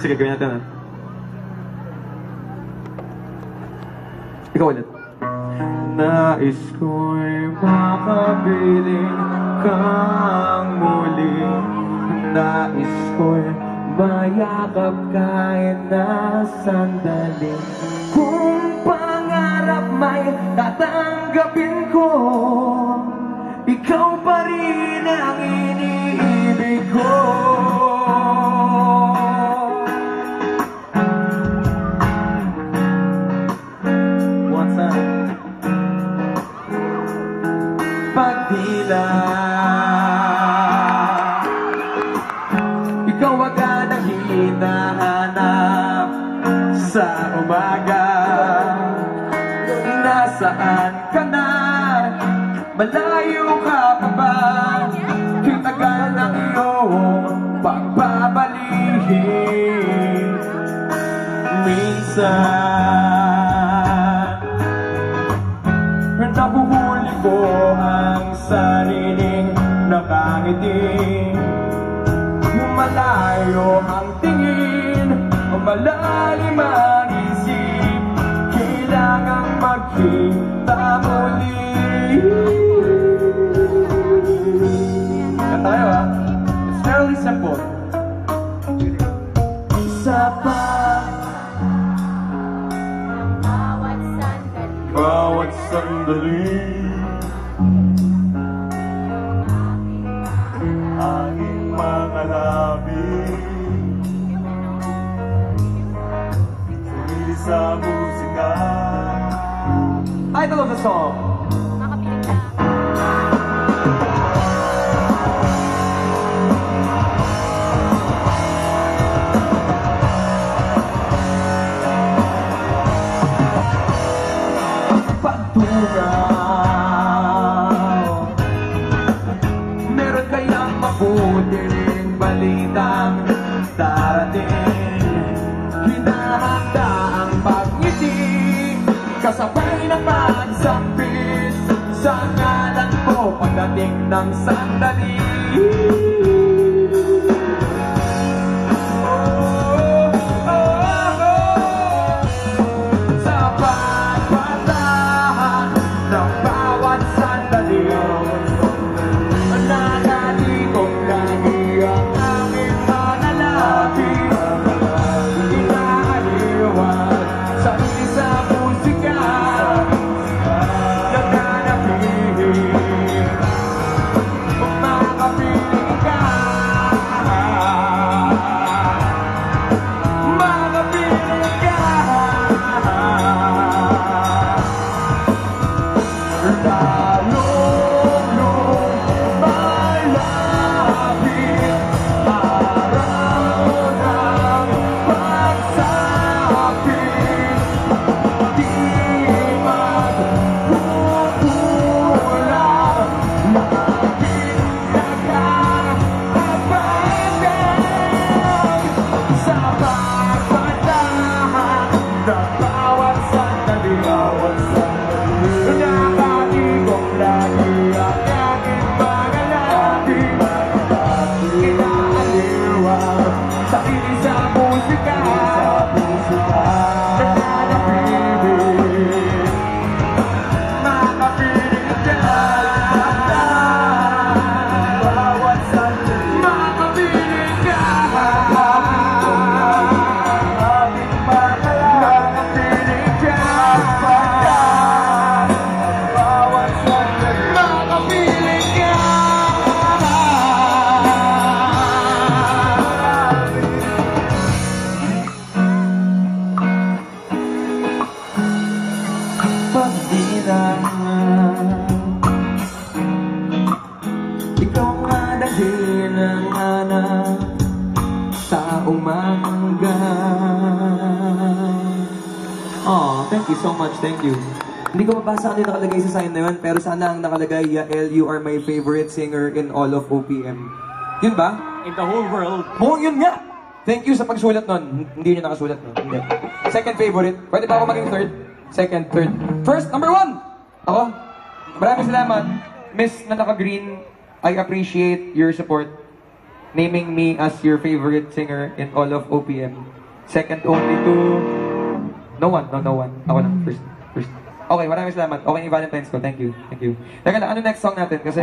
Sige, gawin natin ah. Ikaw ulit. Nais ko'y makapiling kang muli. Nais ko'y mayakap kahit na sandali. Kung pangarap may tatanggapin ko, ikaw pa rin ang iniibig ko. What's up? Pagdila, ikaw agad ang hinahanap sa umaga. Nasaan ka na? Malayo ka pa ba? Kitagal ng iyong pagbabalihin. Minsan nahuhuli ko ang sariling nakangiti. Malayo ang tingin, malalim ang isip. Kailangang magkita muli. Tayo ah. It's fairly simple. Bawat sandali aking mga labi sumili sa musika. Title of the song. Meron kayang mabuting balitang darating. Hinahanda ang pagngiti, kasabay ng pagsambit sa ngalan ko pagdating ng sandali. Ikaw nga dahil ng anak sa umaga. Oh, thank you so much, thank you. Hindi ko mabasa ano yung nakalagay sa sign na yun, pero sana ang nakalagay, Yael, you are my favorite singer in all of OPM. Yun ba? In the whole world. Oo, yun nga! Thank you sa pagsulat nun. Hindi nyo nakasulat nun. Hindi. Second favorite. Pwede pa ako maging third? Second, third. First, number 1! Ako. Maraming salamat. Miss na naka-green, I appreciate your support. naming me as your favorite singer in all of OPM. Second only to... No one. Ako lang, first. Okay, maraming salamat. Okay, Valentine's ko. Thank you. Teka lang, ano next song natin? Kasi